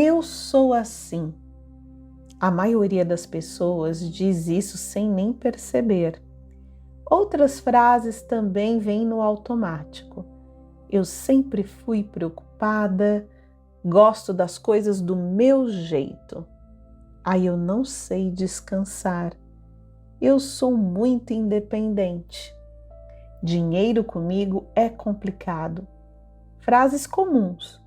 Eu sou assim. A maioria das pessoas diz isso sem nem perceber. Outras frases também vêm no automático. Eu sempre fui preocupada, gosto das coisas do meu jeito. Aí eu não sei descansar. Eu sou muito independente. Dinheiro comigo é complicado. Frases comuns.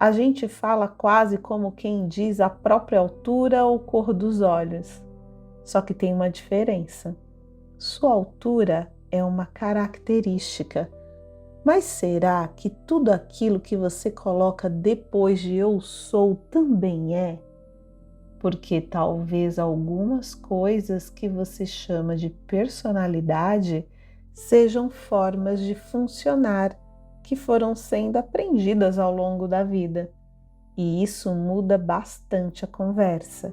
A gente fala quase como quem diz a própria altura ou cor dos olhos. Só que tem uma diferença. Sua altura é uma característica. Mas será que tudo aquilo que você coloca depois de eu sou também é? Porque talvez algumas coisas que você chama de personalidade sejam formas de funcionar que foram sendo aprendidas ao longo da vida. E isso muda bastante a conversa.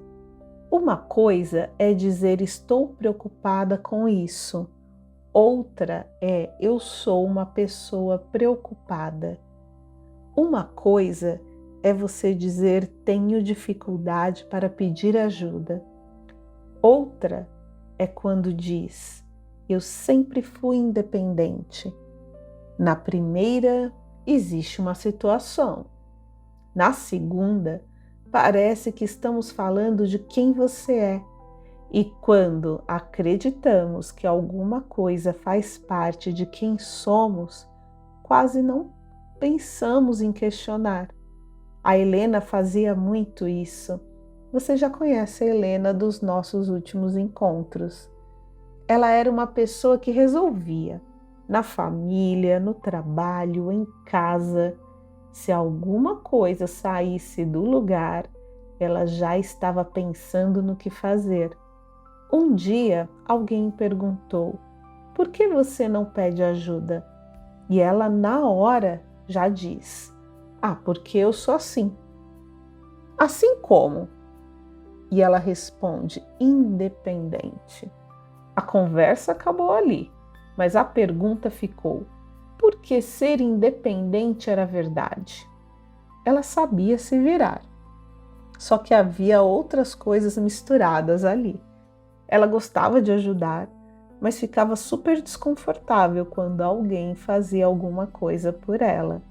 Uma coisa é dizer estou preocupada com isso. Outra é eu sou uma pessoa preocupada. Uma coisa é você dizer tenho dificuldade para pedir ajuda. Outra é quando diz eu sempre fui independente. Na primeira, existe uma situação. Na segunda, parece que estamos falando de quem você é. E quando acreditamos que alguma coisa faz parte de quem somos, quase não pensamos em questionar. A Helena fazia muito isso. Você já conhece a Helena dos nossos últimos encontros. Ela era uma pessoa que resolvia, na família, no trabalho, em casa. Se alguma coisa saísse do lugar, ela já estava pensando no que fazer. Um dia, alguém perguntou: por que você não pede ajuda? E ela, na hora, já diz: porque eu sou assim. Assim como? E ela responde: independente. A conversa acabou ali, mas a pergunta ficou: por que ser independente era verdade? Ela sabia se virar, só que havia outras coisas misturadas ali. Ela gostava de ajudar, mas ficava super desconfortável quando alguém fazia alguma coisa por ela.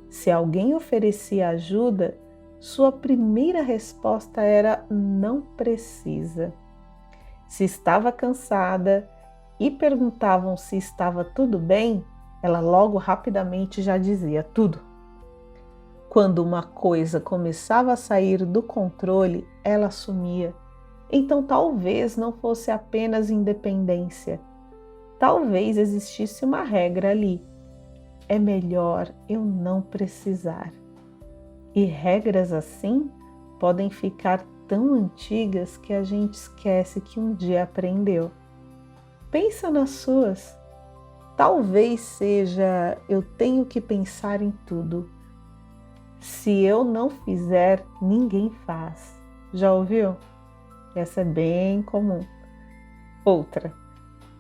Se alguém oferecia ajuda, sua primeira resposta era não precisa. Se estava cansada e perguntavam se estava tudo bem, ela logo rapidamente já dizia tudo. Quando uma coisa começava a sair do controle, ela assumia. Então talvez não fosse apenas independência. Talvez existisse uma regra ali. É melhor eu não precisar. E regras assim podem ficar tão antigas que a gente esquece que um dia aprendeu. Pensa nas suas. Talvez seja eu tenho que pensar em tudo. Se eu não fizer, ninguém faz. Já ouviu? Essa é bem comum. Outra,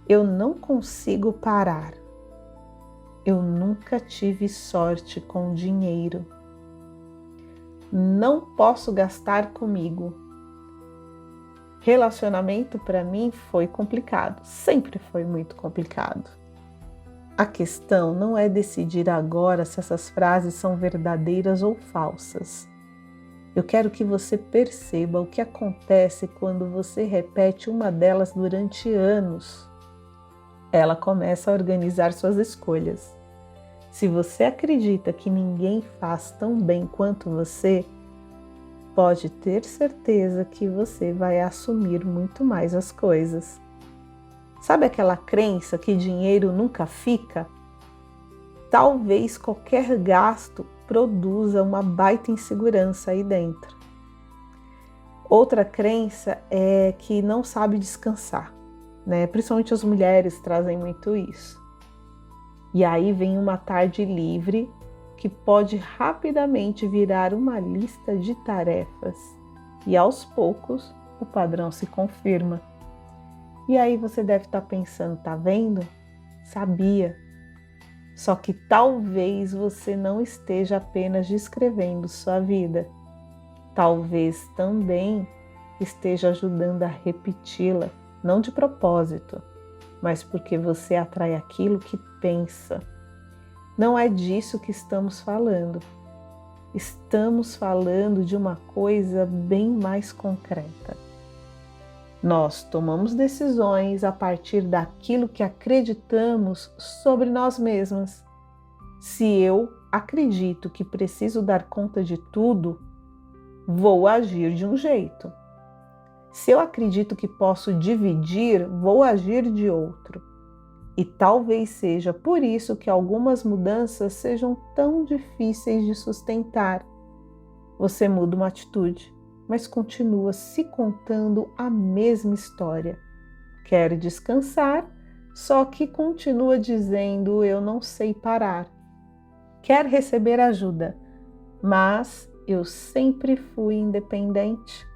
eu não consigo parar. Eu nunca tive sorte com dinheiro. Não posso gastar comigo. Relacionamento para mim foi complicado, sempre foi muito complicado. A questão não é decidir agora se essas frases são verdadeiras ou falsas. Eu quero que você perceba o que acontece quando você repete uma delas durante anos. Ela começa a organizar suas escolhas. Se você acredita que ninguém faz tão bem quanto você, pode ter certeza que você vai assumir muito mais as coisas. Sabe aquela crença que dinheiro nunca fica? Talvez qualquer gasto produza uma baita insegurança aí dentro. Outra crença é que não sabe descansar, né? Principalmente as mulheres trazem muito isso. E aí vem uma tarde livre que pode rapidamente virar uma lista de tarefas. E aos poucos o padrão se confirma. E aí você deve estar pensando, tá vendo? Sabia. Só que talvez você não esteja apenas descrevendo sua vida. talvez também esteja ajudando a repeti-la, não de propósito, mas porque você atrai aquilo que pensa. Não é disso que estamos falando. Estamos falando de uma coisa bem mais concreta. Nós tomamos decisões a partir daquilo que acreditamos sobre nós mesmas. Se eu acredito que preciso dar conta de tudo, vou agir de um jeito. Se eu acredito que posso dividir, vou agir de outro. E talvez seja por isso que algumas mudanças sejam tão difíceis de sustentar. Você muda uma atitude, mas continua se contando a mesma história. Quer descansar, só que continua dizendo: eu não sei parar. Quer receber ajuda, mas eu sempre fui independente.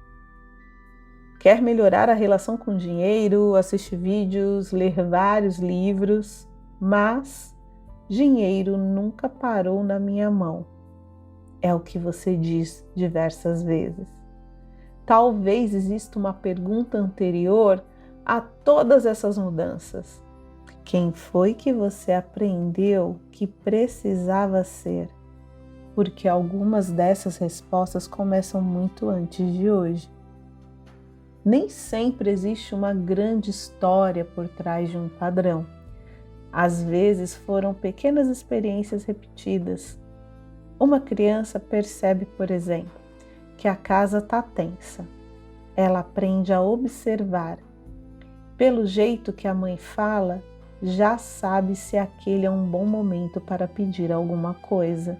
Quer melhorar a relação com o dinheiro, assistir vídeos, ler vários livros, mas dinheiro nunca parou na minha mão. É o que você diz diversas vezes. Talvez exista uma pergunta anterior a todas essas mudanças. Quem foi que você aprendeu que precisava ser? Porque algumas dessas respostas começam muito antes de hoje. Nem sempre existe uma grande história por trás de um padrão. Às vezes foram pequenas experiências repetidas. Uma criança percebe, por exemplo, que a casa está tensa. Ela aprende a observar. Pelo jeito que a mãe fala, já sabe se aquele é um bom momento para pedir alguma coisa.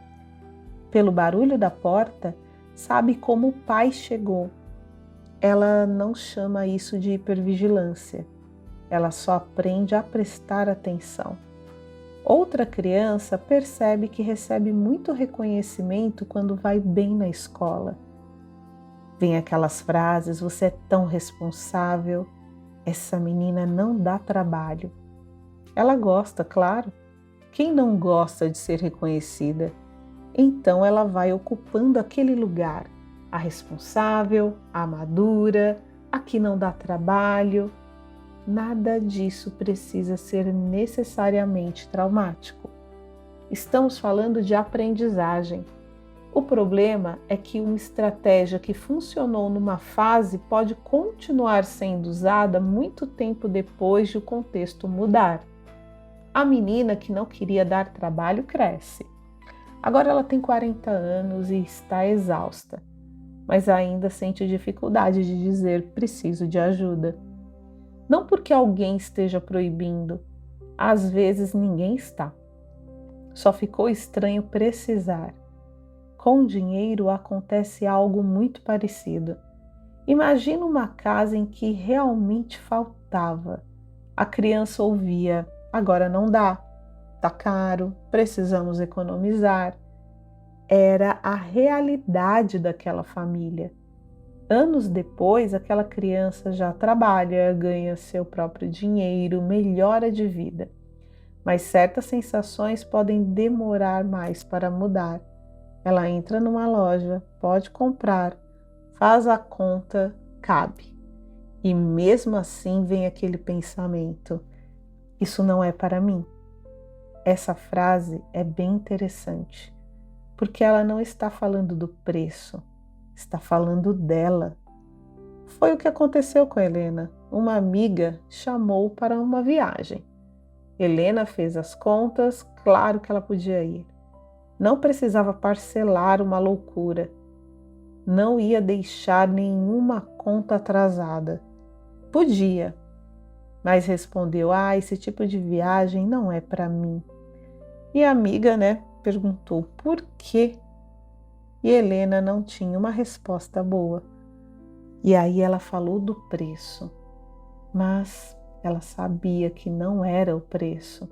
Pelo barulho da porta, sabe como o pai chegou. Ela não chama isso de hipervigilância. Ela só aprende a prestar atenção. Outra criança percebe que recebe muito reconhecimento quando vai bem na escola. Vem aquelas frases: você é tão responsável, essa menina não dá trabalho. Ela gosta, claro. Quem não gosta de ser reconhecida? Então ela vai ocupando aquele lugar. A responsável, a madura, a que não dá trabalho. Nada disso precisa ser necessariamente traumático. Estamos falando de aprendizagem. O problema é que uma estratégia que funcionou numa fase pode continuar sendo usada muito tempo depois de o contexto mudar. A menina que não queria dar trabalho cresce. Agora ela tem 40 anos e está exausta, mas ainda sente dificuldade de dizer preciso de ajuda. Não porque alguém esteja proibindo, às vezes ninguém está. Só ficou estranho precisar. Com dinheiro acontece algo muito parecido. Imagina uma casa em que realmente faltava. A criança ouvia: agora não dá, tá caro, precisamos economizar. Era a realidade daquela família. Anos depois, aquela criança já trabalha, ganha seu próprio dinheiro, melhora de vida. Mas certas sensações podem demorar mais para mudar. Ela entra numa loja, pode comprar, faz a conta, cabe. E mesmo assim vem aquele pensamento: isso não é para mim. Essa frase é bem interessante, porque ela não está falando do preço, está falando dela. Foi o que aconteceu com a Helena. Uma amiga chamou para uma viagem. Helena fez as contas, claro que ela podia ir. Não precisava parcelar uma loucura. Não ia deixar nenhuma conta atrasada. Podia, mas respondeu: esse tipo de viagem não é para mim. E a amiga, perguntou por quê? E Helena não tinha uma resposta boa. E aí ela falou do preço, mas ela sabia que não era o preço.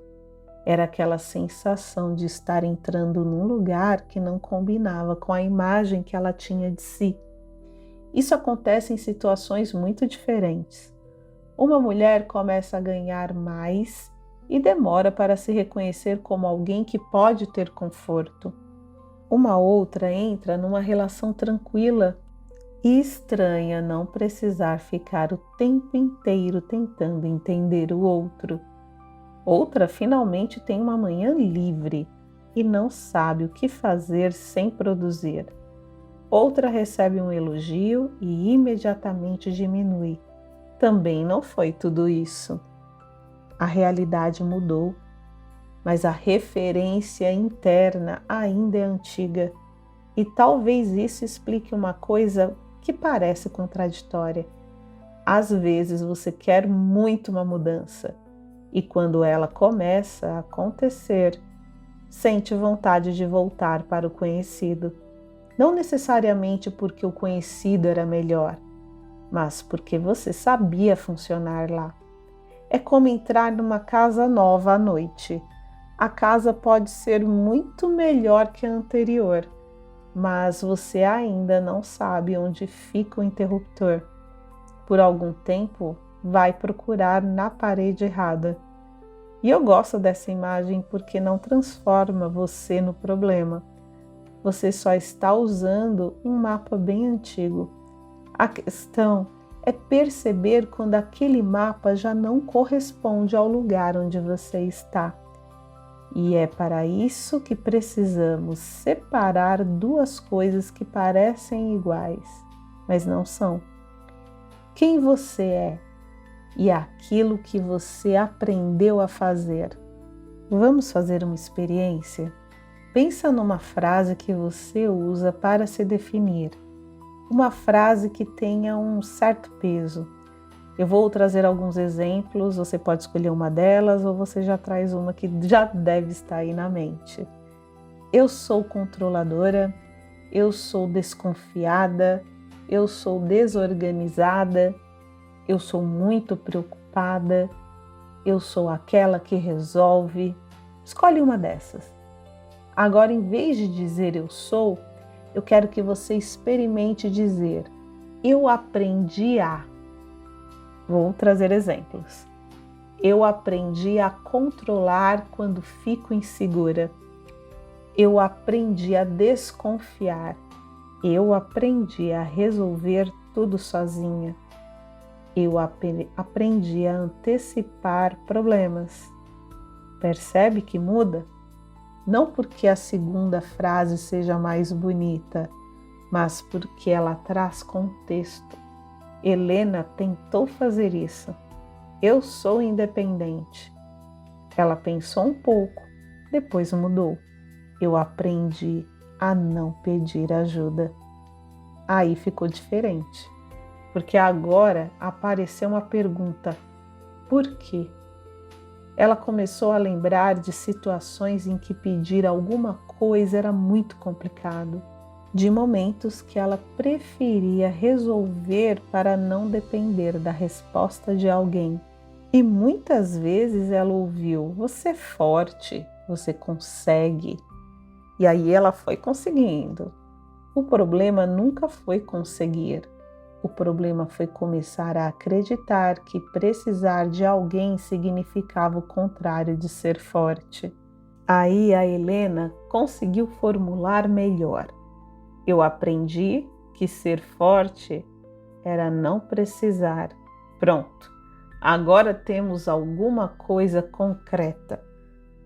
Era aquela sensação de estar entrando num lugar que não combinava com a imagem que ela tinha de si. Isso acontece em situações muito diferentes. Uma mulher começa a ganhar mais e demora para se reconhecer como alguém que pode ter conforto. Uma outra entra numa relação tranquila E estranha não precisar ficar o tempo inteiro tentando entender o outro. Outra finalmente tem uma manhã livre e não sabe o que fazer sem produzir. Outra recebe um elogio e imediatamente diminui. Também não foi tudo isso. A realidade mudou, mas a referência interna ainda é antiga. E talvez isso explique uma coisa que parece contraditória. Às vezes você quer muito uma mudança e quando ela começa a acontecer, sente vontade de voltar para o conhecido. Não necessariamente porque o conhecido era melhor, mas porque você sabia funcionar lá. É como entrar numa casa nova à noite. A casa pode ser muito melhor que a anterior, mas você ainda não sabe onde fica o interruptor. Por algum tempo, vai procurar na parede errada. E eu gosto dessa imagem porque não transforma você no problema. Você só está usando um mapa bem antigo. A questão é perceber quando aquele mapa já não corresponde ao lugar onde você está. E é para isso que precisamos separar duas coisas que parecem iguais, mas não são. Quem você é e aquilo que você aprendeu a fazer. Vamos fazer uma experiência? Pensa numa frase que você usa para se definir. Uma frase que tenha um certo peso. Eu vou trazer alguns exemplos, você pode escolher uma delas ou você já traz uma que já deve estar aí na mente. Eu sou controladora, eu sou desconfiada, eu sou desorganizada, eu sou muito preocupada, eu sou aquela que resolve. Escolhe uma dessas. Agora, em vez de dizer eu sou, eu quero que você experimente dizer eu aprendi a. Vou trazer exemplos. Eu aprendi a controlar quando fico insegura. Eu aprendi a desconfiar. Eu aprendi a resolver tudo sozinha. Eu aprendi a antecipar problemas. Percebe que muda? Não porque a segunda frase seja mais bonita, mas porque ela traz contexto. Helena tentou fazer isso. Eu sou independente. Ela pensou um pouco, depois mudou. Eu aprendi a não pedir ajuda. Aí ficou diferente, porque agora apareceu uma pergunta: por quê? Ela começou a lembrar de situações em que pedir alguma coisa era muito complicado, de momentos que ela preferia resolver para não depender da resposta de alguém. E muitas vezes ela ouviu: você é forte, você consegue. E aí ela foi conseguindo. O problema nunca foi conseguir. O problema foi começar a acreditar que precisar de alguém significava o contrário de ser forte. Aí a Helena conseguiu formular melhor. Eu aprendi que ser forte era não precisar. Pronto, agora temos alguma coisa concreta.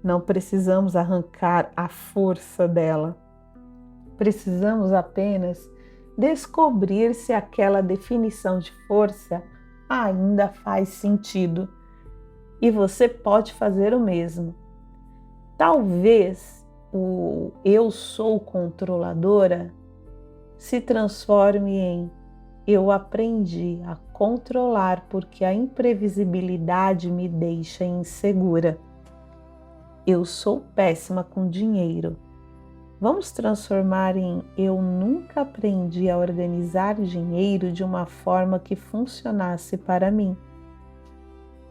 Não precisamos arrancar a força dela. Precisamos apenas descobrir se aquela definição de força ainda faz sentido. E você pode fazer o mesmo. Talvez o eu sou controladora se transforme em eu aprendi a controlar porque a imprevisibilidade me deixa insegura. Eu sou péssima com dinheiro. Vamos transformar em eu nunca aprendi a organizar dinheiro de uma forma que funcionasse para mim.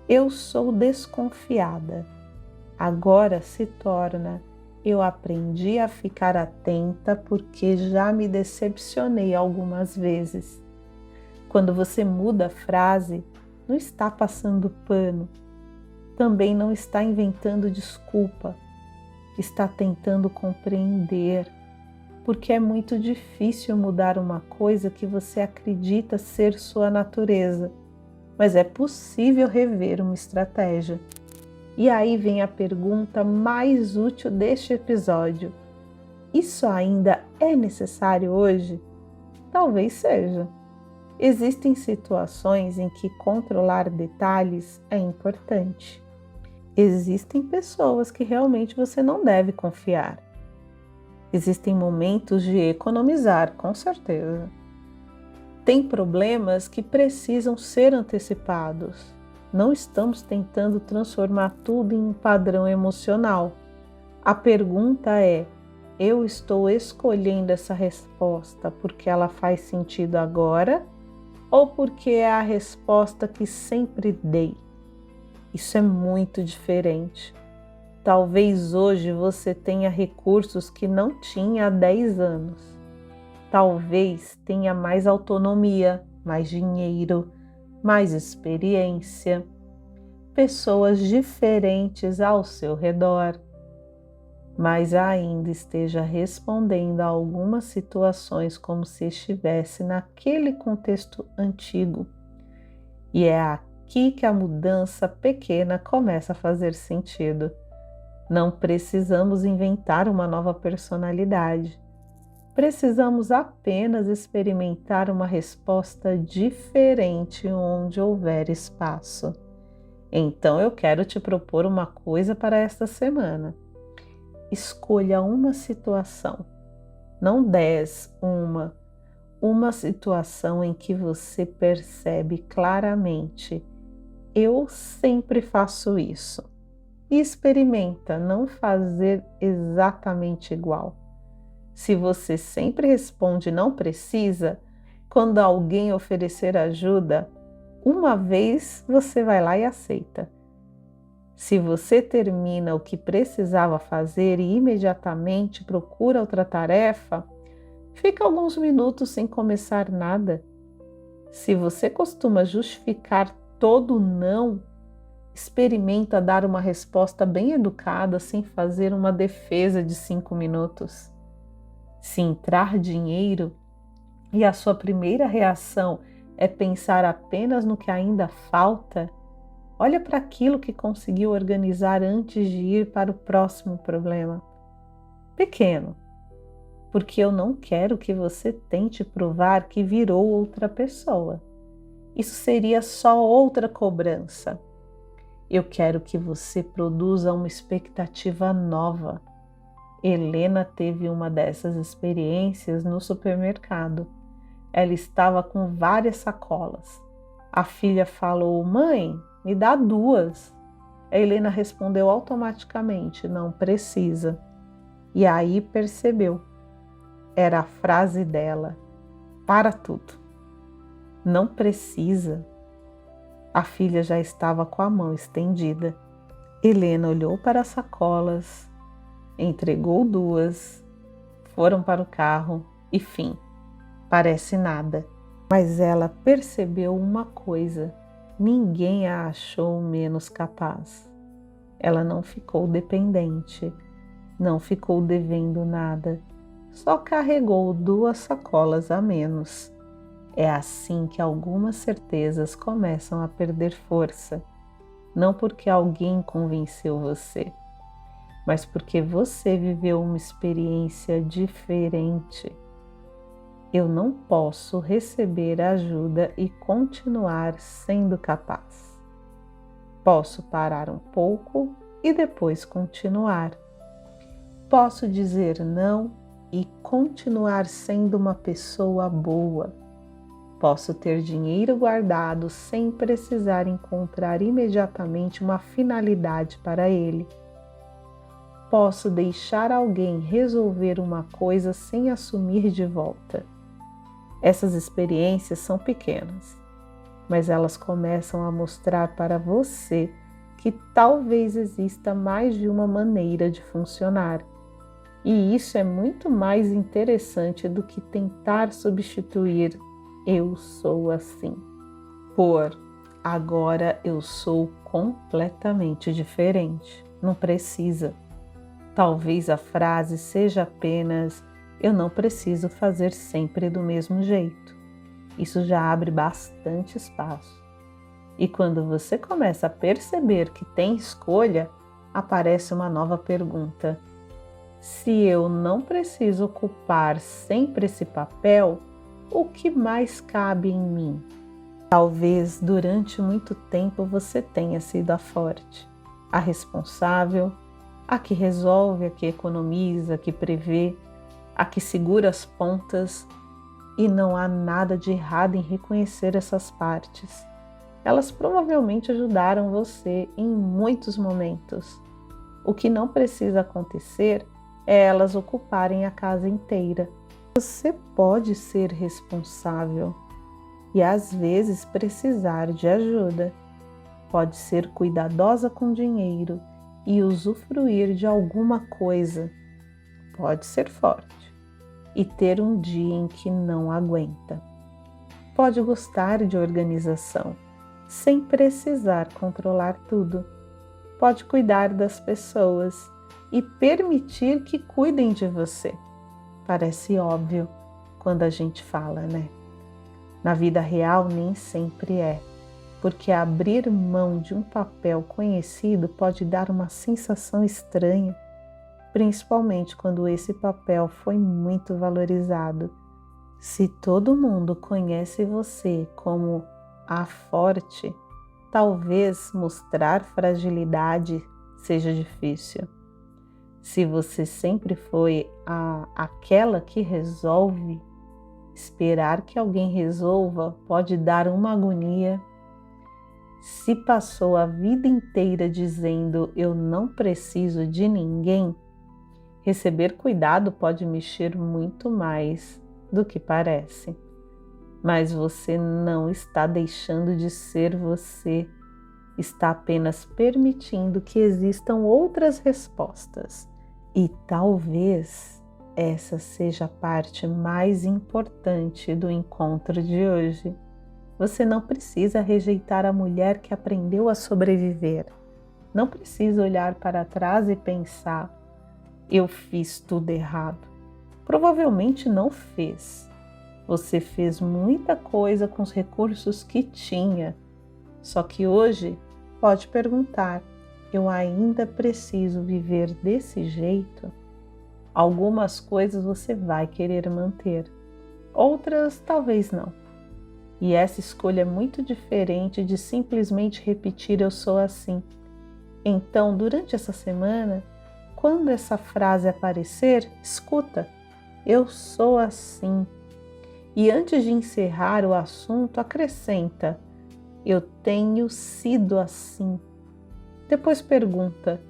Eu sou desconfiada. Agora se torna eu aprendi a ficar atenta porque já me decepcionei algumas vezes. Quando você muda a frase, não está passando pano, também não está inventando desculpa, está tentando compreender. porque é muito difícil mudar uma coisa que você acredita ser sua natureza, mas é possível rever uma estratégia. E aí vem a pergunta mais útil deste episódio: isso ainda é necessário hoje? Talvez seja. Existem situações em que controlar detalhes é importante. Existem pessoas que realmente você não deve confiar. Existem momentos de economizar, com certeza. Tem problemas que precisam ser antecipados. Não estamos tentando transformar tudo em um padrão emocional. A pergunta é: eu estou escolhendo essa resposta porque ela faz sentido agora ou porque é a resposta que sempre dei? Isso é muito diferente. Talvez hoje você tenha recursos que não tinha há 10 anos. Talvez tenha mais autonomia, mais dinheiro, mais experiência, pessoas diferentes ao seu redor, mas ainda esteja respondendo a algumas situações como se estivesse naquele contexto antigo. E é aqui que a mudança pequena começa a fazer sentido. Não precisamos inventar uma nova personalidade. Precisamos apenas experimentar uma resposta diferente onde houver espaço. Então eu quero te propor uma coisa para esta semana. Escolha uma situação, não 10, uma situação em que você percebe claramente: eu sempre faço isso. E experimenta não fazer exatamente igual. Se você sempre responde não precisa, quando alguém oferecer ajuda, uma vez você vai lá e aceita. Se você termina o que precisava fazer e imediatamente procura outra tarefa, fica alguns minutos sem começar nada. Se você costuma justificar todo não, experimenta dar uma resposta bem educada sem fazer uma defesa de 5 minutos. Se entrar dinheiro e a sua primeira reação é pensar apenas no que ainda falta, olha para aquilo que conseguiu organizar antes de ir para o próximo problema. Pequeno, porque eu não quero que você tente provar que virou outra pessoa. Isso seria só outra cobrança. Eu quero que você produza uma expectativa nova. Helena teve uma dessas experiências no supermercado. Ela estava com várias sacolas. A filha falou: mãe, me dá 2. A Helena respondeu automaticamente: não precisa. E aí percebeu. Era a frase dela: para tudo. Não precisa. A filha já estava com a mão estendida. Helena olhou para as sacolas, entregou 2, foram para o carro e fim. Parece nada. Mas ela percebeu uma coisa: ninguém a achou menos capaz. Ela não ficou dependente, não ficou devendo nada, só carregou 2 sacolas a menos. É assim que algumas certezas começam a perder força, não porque alguém convenceu você, mas porque você viveu uma experiência diferente. Eu não posso receber ajuda e continuar sendo capaz. Posso parar um pouco e depois continuar. Posso dizer não e continuar sendo uma pessoa boa. Posso ter dinheiro guardado sem precisar encontrar imediatamente uma finalidade para ele. Posso deixar alguém resolver uma coisa sem assumir de volta. Essas experiências são pequenas, mas elas começam a mostrar para você que talvez exista mais de uma maneira de funcionar. E isso é muito mais interessante do que tentar substituir "eu sou assim" por "agora eu sou completamente diferente". Não precisa. Talvez a frase seja apenas eu não preciso fazer sempre do mesmo jeito. Isso já abre bastante espaço. E quando você começa a perceber que tem escolha, aparece uma nova pergunta. Se eu não preciso ocupar sempre esse papel, o que mais cabe em mim? Talvez durante muito tempo você tenha sido a forte, a responsável, a que resolve, a que economiza, a que prevê, a que segura as pontas, e não há nada de errado em reconhecer essas partes. Elas provavelmente ajudaram você em muitos momentos. O que não precisa acontecer é elas ocuparem a casa inteira. Você pode ser responsável e às vezes precisar de ajuda. Pode ser cuidadosa com dinheiro e usufruir de alguma coisa. Pode ser forte e ter um dia em que não aguenta. Pode gostar de organização, sem precisar controlar tudo. Pode cuidar das pessoas e permitir que cuidem de você. Parece óbvio quando a gente fala, né? Na vida real nem sempre é, porque abrir mão de um papel conhecido pode dar uma sensação estranha, principalmente quando esse papel foi muito valorizado. Se todo mundo conhece você como a forte, talvez mostrar fragilidade seja difícil. Se você sempre foi aquela que resolve, esperar que alguém resolva pode dar uma agonia. Se passou a vida inteira dizendo eu não preciso de ninguém, receber cuidado pode mexer muito mais do que parece. Mas você não está deixando de ser você, está apenas permitindo que existam outras respostas. E talvez essa seja a parte mais importante do encontro de hoje. Você não precisa rejeitar a mulher que aprendeu a sobreviver. Não precisa olhar para trás e pensar, eu fiz tudo errado. Provavelmente não fez. Você fez muita coisa com os recursos que tinha. Só que hoje pode perguntar, eu ainda preciso viver desse jeito? Algumas coisas você vai querer manter, outras talvez não. E essa escolha é muito diferente de simplesmente repetir eu sou assim. Então, durante essa semana, quando essa frase aparecer, escuta, eu sou assim. E antes de encerrar o assunto, acrescenta, eu tenho sido assim. Depois pergunta,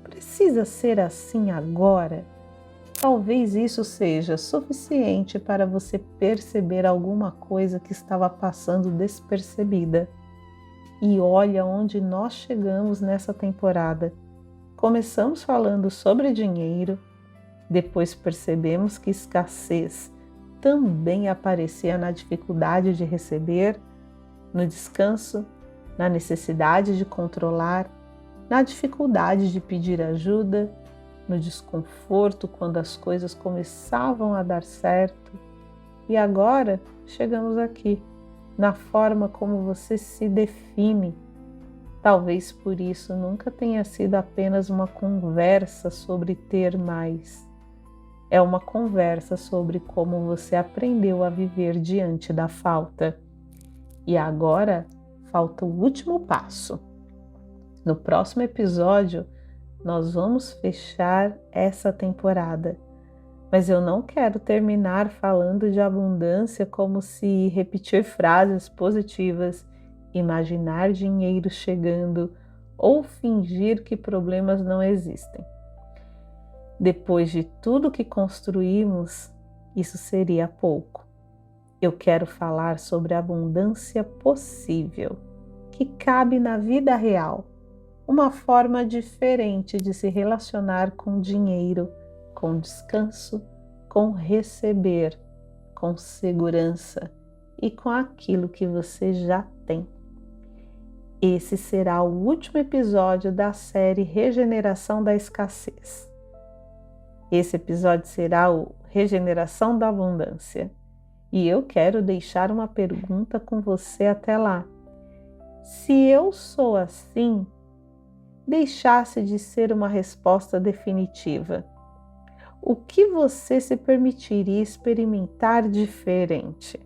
precisa ser assim agora? Talvez isso seja suficiente para você perceber alguma coisa que estava passando despercebida. E olha onde nós chegamos nessa temporada. Começamos falando sobre dinheiro, depois percebemos que escassez também aparecia na dificuldade de receber, no descanso, na necessidade de controlar, na dificuldade de pedir ajuda, no desconforto quando as coisas começavam a dar certo. E agora chegamos aqui, na forma como você se define. Talvez por isso nunca tenha sido apenas uma conversa sobre ter mais. É uma conversa sobre como você aprendeu a viver diante da falta. E agora falta o último passo. No próximo episódio, nós vamos fechar essa temporada. Mas eu não quero terminar falando de abundância como se repetir frases positivas, imaginar dinheiro chegando ou fingir que problemas não existem. Depois de tudo que construímos, isso seria pouco. Eu quero falar sobre a abundância possível, que cabe na vida real. Uma forma diferente de se relacionar com dinheiro, com descanso, com receber, com segurança e com aquilo que você já tem. Esse será o último episódio da série Regeneração da Escassez. Esse episódio será o Regeneração da Abundância. E eu quero deixar uma pergunta com você até lá. Se eu sou assim, deixasse de ser uma resposta definitiva, o que você se permitiria experimentar diferente?